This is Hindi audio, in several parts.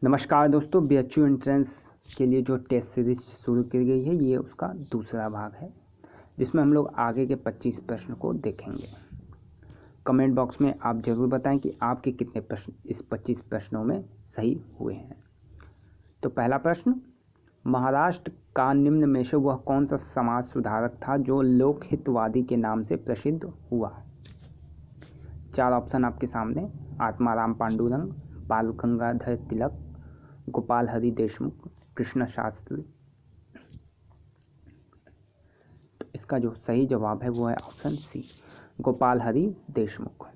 नमस्कार दोस्तों, बीएचयू एंट्रेंस के लिए जो टेस्ट सीरीज शुरू की गई है ये उसका दूसरा भाग है, जिसमें हम लोग आगे के 25 प्रश्न को देखेंगे। कमेंट बॉक्स में आप ज़रूर बताएं कि आपके कितने प्रश्न इस 25 प्रश्नों में सही हुए हैं। तो पहला प्रश्न, महाराष्ट्र का निम्न में से वह कौन सा समाज सुधारक था जो लोकहितवादी के नाम से प्रसिद्ध हुआ? 4 ऑप्शन आपके सामने: आत्माराम पांडुरंग, बाल गंगाधर तिलक, गोपाल हरि देशमुख, कृष्ण शास्त्री। तो इसका जो सही जवाब है वो है ऑप्शन सी, गोपाल हरि देशमुख।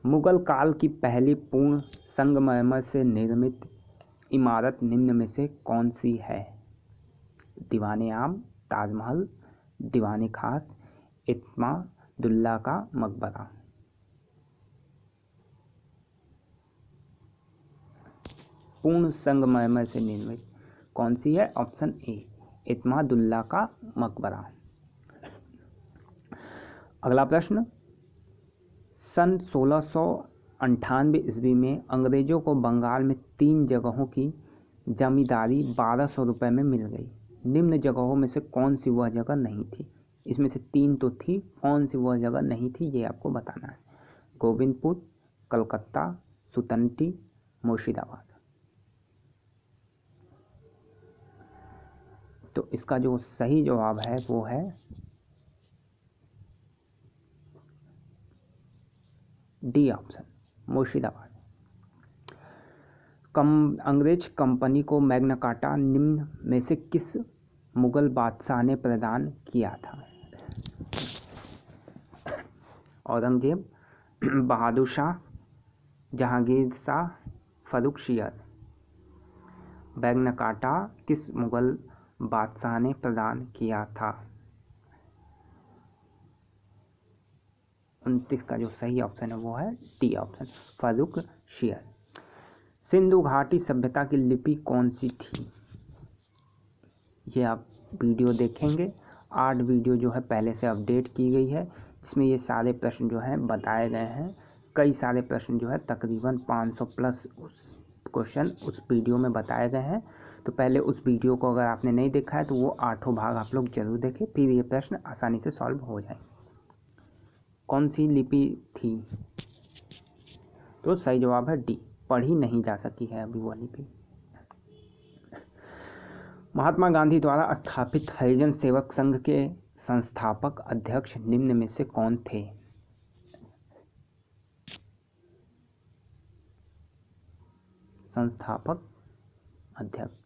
मुगल काल की पहली पूर्ण संगमरमर से निर्मित इमारत निम्न में से कौन सी है? दीवाने आम, ताजमहल, दीवाने खास, इत्मादुल्ला का मकबरा। पूर्ण संगमरमर से निर्मित कौन सी है? ऑप्शन ए, इत्मादुल्ला का मकबरा। अगला प्रश्न, सन 1698 ईस्वी में अंग्रेजों को बंगाल में 3 जगहों की जमींदारी 1200 रुपये में मिल गई। निम्न जगहों में से कौन सी वह जगह नहीं थी? इसमें से 3 तो थी, कौन सी वह जगह नहीं थी ये आपको बताना है। गोविंदपुर, कलकत्ता, सुतंटी, मुर्शिदाबाद। तो इसका जो सही जवाब है वो है डी ऑप्शन, मुर्शिदाबाद। अंग्रेज कंपनी को मैग्ना कार्टा निम्न में से किस मुगल बादशाह ने प्रदान किया था? औरंगजेब, बहादुर शाह, जहांगीर शाह, फर्रुखशियर। मैग्ना कार्टा किस मुगल बादशाह ने प्रदान किया था? 29 का जो सही ऑप्शन है वो है डी ऑप्शन, फर्रुखशियर। सिंधु घाटी सभ्यता की लिपि कौन सी थी? ये आप वीडियो देखेंगे। 8 वीडियो जो है पहले से अपडेट की गई है, इसमें ये सारे प्रश्न जो हैं बताए गए हैं। कई सारे प्रश्न जो है तकरीबन 500 प्लस क्वेश्चन उस वीडियो में बताए गए हैं। तो पहले उस वीडियो को अगर आपने नहीं देखा है तो वो 8 भाग आप लोग जरूर देखें, फिर ये प्रश्न आसानी से सॉल्व हो जाए। कौन सी लिपि थी? तो सही जवाब है डी, पढ़ी नहीं जा सकी है अभी वो लिपि। महात्मा गांधी द्वारा स्थापित हरिजन सेवक संघ के संस्थापक अध्यक्ष निम्न में से कौन थे? संस्थापक अध्यक्ष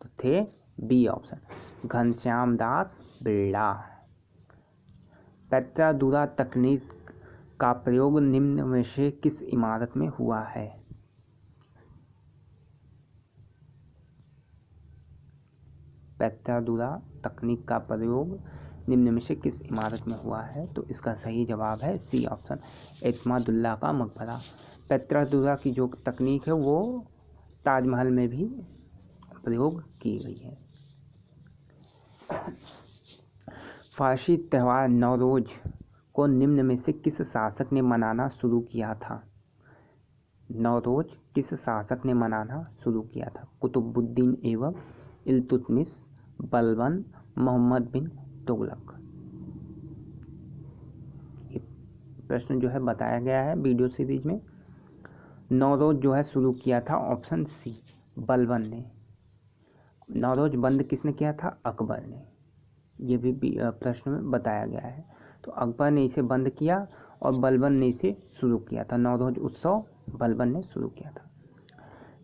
तो थे बी ऑप्शन, घनश्याम दास बिरला। पेट्राडूरा तकनीक का प्रयोग निम्न में से किस इमारत में हुआ है? पेट्राडूरा तकनीक का प्रयोग निम्न में से किस इमारत में हुआ है? तो इसका सही जवाब है सी ऑप्शन, इत्मादुल्ला का मकबरा। पेट्राडूरा की जो तकनीक है वो ताजमहल में भी प्रयोग की गई है। फारसी त्यौहार नौरोज को निम्न में से किस शासक ने मनाना शुरू किया था? नौरोज किस शासक ने मनाना शुरू किया था? कुतुबुद्दीन ऐबक, इल्तुतमिश, बलबन, मोहम्मद बिन तुगलक। ये प्रश्न जो है बताया गया है वीडियो सीरीज में। नौरोज जो है शुरू किया था ऑप्शन सी, बलबन ने। नौरोज बंद किसने किया था? अकबर ने। ये भी प्रश्न में बताया गया है। तो अकबर ने इसे बंद किया और बलबन ने इसे शुरू किया था। नौरोज उत्सव बलबन ने शुरू किया था।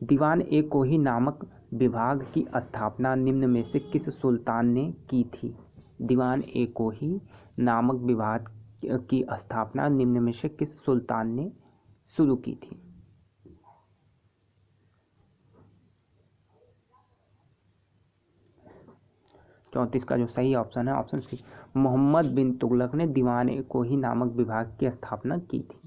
दीवान ए कोही नामक विभाग की स्थापना निम्न में से किस सुल्तान ने की थी? दीवान ए कोही नामक विभाग की स्थापना निम्न में से किस सुल्तान ने शुरू की थी? चौंतीस का जो सही ऑप्शन है ऑप्शन सी, मोहम्मद बिन तुगलक ने दीवान ए कोही नामक विभाग की स्थापना की थी।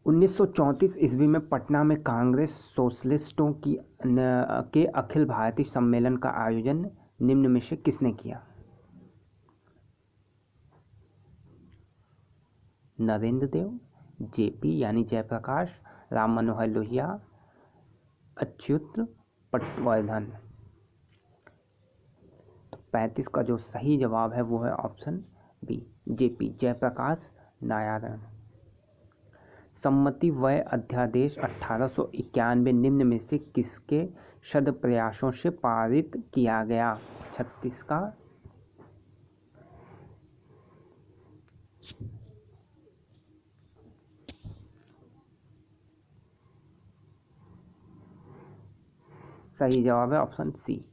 1934 ईस्वी में पटना में कांग्रेस सोशलिस्टों के अखिल भारतीय सम्मेलन का आयोजन निम्न में से किसने किया? नरेंद्र देव, जेपी यानी जयप्रकाश, राम मनोहर लोहिया, अच्युत पटवर्धन। तो 35 का जो सही जवाब है वो है option B, JP Jayaprakash Narayan. सम्मति वय अध्यादेश 1891 निम्न में से किसके शत प्रयासों से पारित किया गया? 36 का सही जवाब है option C,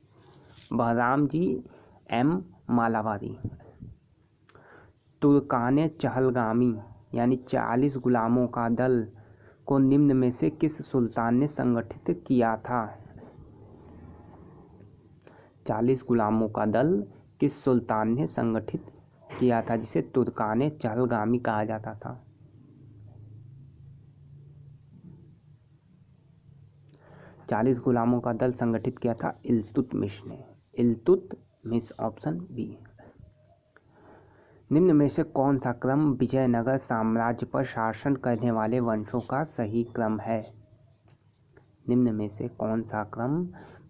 Behram ji M Malabari. तुर्काने चहलगामी यानी 40 गुलामों का दल को निम्न में से किस सुल्तान ने संगठित किया था? 40 गुलामों का दल किस सुल्तान ने संगठित किया था जिसे तुर्काने चहलगामी कहा जाता था? चालीस गुलामों का दल संगठित किया था इल्तुतमिश ने, इल्तुतमिश ऑप्शन बी। निम्न में से कौन सा क्रम विजयनगर साम्राज्य पर शासन करने वाले वंशों का सही क्रम है? निम्न में से कौन सा क्रम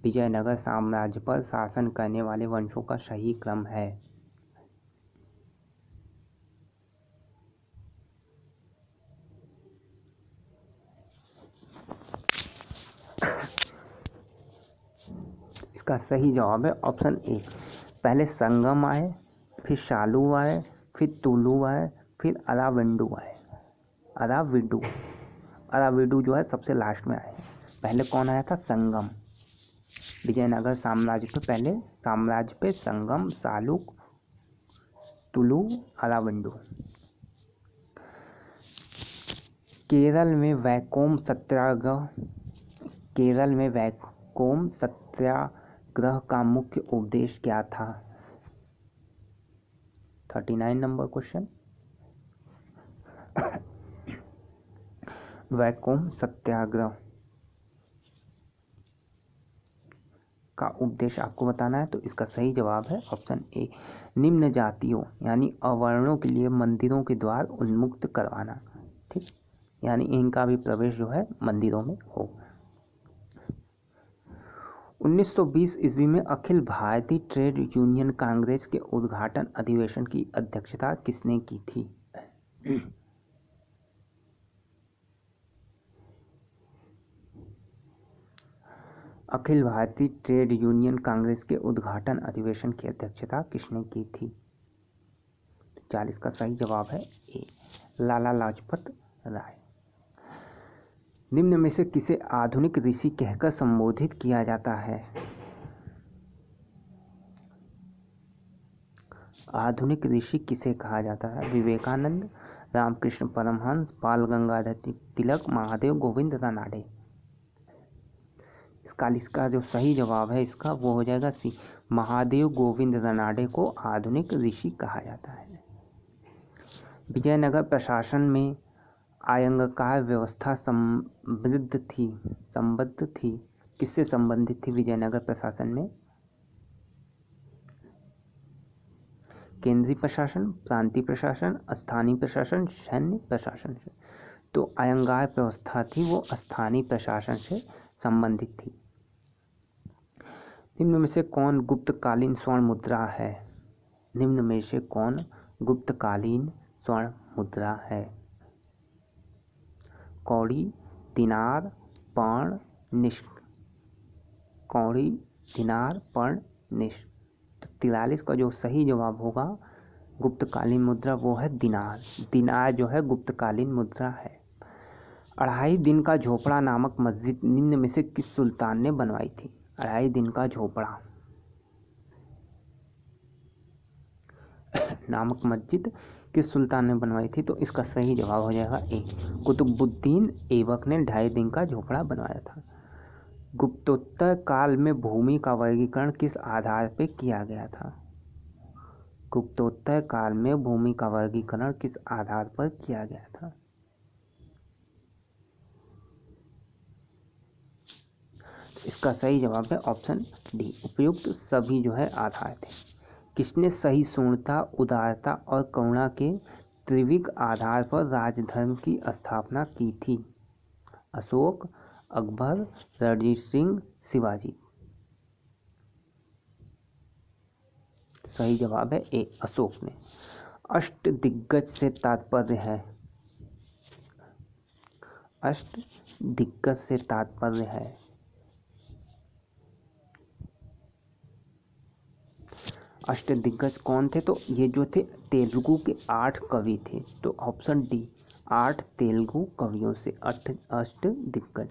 विजयनगर साम्राज्य पर शासन करने वाले वंशों का सही क्रम है? इसका सही जवाब है ऑप्शन ए, पहले संगम आए, फिर शालू आए, फिर तुलु आए, फिर अराविडु आए। अराविडु जो है सबसे लास्ट में आए। पहले कौन आया था? संगम। विजयनगर साम्राज्य पे पहले साम्राज्य पे संगम, सालुक, तुलु, अराविडु। केरल में वैकोम सत्याग्रह का मुख्य उद्देश्य क्या था? 39 नंबर क्वेश्चन। वैकोम सत्याग्रह का उद्देश्य आपको बताना है, तो इसका सही जवाब है ऑप्शन ए, निम्न जातियों यानी अवर्णों के लिए मंदिरों के द्वार उन्मुक्त करवाना। ठीक, यानी इनका भी प्रवेश जो है मंदिरों में हो। 1920 ईस्वी में अखिल भारतीय ट्रेड यूनियन कांग्रेस के उद्घाटन अधिवेशन की अध्यक्षता किसने की थी? अखिल भारतीय ट्रेड यूनियन कांग्रेस के उद्घाटन अधिवेशन की अध्यक्षता किसने की थी? 40 का सही जवाब है ए, लाला लाजपत राय। निम्न में से किसे आधुनिक ऋषि कहकर संबोधित किया जाता है? आधुनिक ऋषि किसे कहा जाता है? विवेकानंद, रामकृष्ण परमहंस, बाल गंगाधर तिलक, महादेव गोविंद रानडे। इसका जो सही जवाब है इसका वो हो जाएगा सी, महादेव गोविंद रानडे को आधुनिक ऋषि कहा जाता है। विजयनगर प्रशासन में आयंगार व्यवस्था संबद्ध थी, किससे संबंधित थी विजयनगर प्रशासन में? केंद्रीय प्रशासन, प्रांतीय प्रशासन, स्थानीय प्रशासन, सैन्य प्रशासन से। तो आयंगार व्यवस्था थी वो स्थानीय प्रशासन से संबंधित थी। निम्न में से कौन गुप्तकालीन स्वर्ण मुद्रा है? निम्न में से कौन गुप्तकालीन स्वर्ण मुद्रा है? कौड़ी, दिनार, पर्ण, निष्क। कौड़ी, दिनार, पर्ण, निष्क। तो 43 का जो सही जवाब होगा गुप्तकालीन मुद्रा वो है दिनार। दिनार जो है गुप्तकालीन मुद्रा है। 2.5 दिन का झोपड़ा नामक मस्जिद निम्न में से किस सुल्तान ने बनवाई थी? 2.5 दिन का झोपड़ा नामक मस्जिद किस सुल्तान ने बनवाई थी? तो इसका सही जवाब हो जाएगा ए, कुतुबुद्दीन ऐबक ने 2.5 दिन का झोपड़ा बनवाया था। गुप्तोत्तर काल में भूमि का वर्गीकरण किस आधार पर किया गया था? गुप्तोत्तर काल में भूमि का वर्गीकरण किस आधार पर किया गया था? इसका सही जवाब है ऑप्शन डी, उपयुक्त सभी जो है आधार थे। किसने सहिष्णुता, उदारता और करुणा के त्रिविध आधार पर राजधर्म की स्थापना की थी? अशोक, अकबर, रणजीत सिंह, शिवाजी। सही जवाब है ए, अशोक ने। अष्टदिग्गज से तात्पर्य है, अष्टदिग्गज से तात्पर्य है अष्टदिग्गज कौन थे? तो ये जो थे तेलुगु के 8 कवि थे। तो ऑप्शन डी, 8 तेलुगु कवियों से अष्टदिग्गज।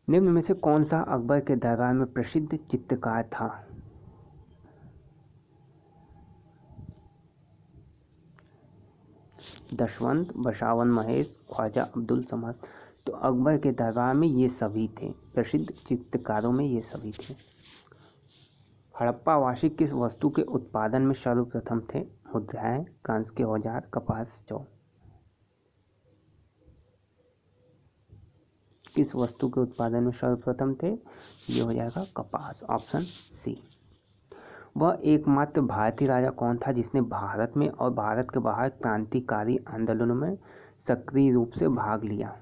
निम्न में से कौन सा अकबर के दरबार में प्रसिद्ध चित्रकार था? दशवंत, बसावन महेश, ख्वाजा अब्दुल समद। तो अकबर के दरबार में ये सभी थे, प्रसिद्ध चित्रकारों में ये सभी थे। हड़प्पावासी किस वस्तु के उत्पादन में सर्वप्रथम थे? मुद्राएं, कांस्य के औजार, कपास, जौ। किस वस्तु के उत्पादन में सर्वप्रथम थे? ये हो जाएगा कपास, ऑप्शन सी। वह एकमात्र भारतीय राजा कौन था जिसने भारत में और भारत के बाहर क्रांतिकारी आंदोलनों में सक्रिय रूप से भाग लिया?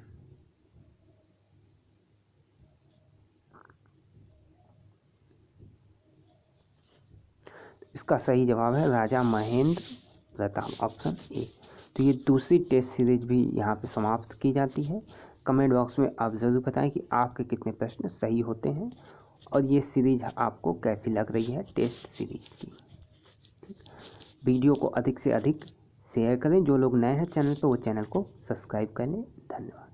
इसका सही जवाब है राजा महेंद्र प्रताप, ऑप्शन ए। तो ये दूसरी टेस्ट सीरीज भी यहाँ पे समाप्त की जाती है। कमेंट बॉक्स में आप ज़रूर बताएं कि आपके कितने प्रश्न सही होते हैं और ये सीरीज आपको कैसी लग रही है, टेस्ट सीरीज की। वीडियो को अधिक से अधिक शेयर करें। जो लोग नए हैं चैनल पर वो चैनल को सब्सक्राइब कर लें। धन्यवाद।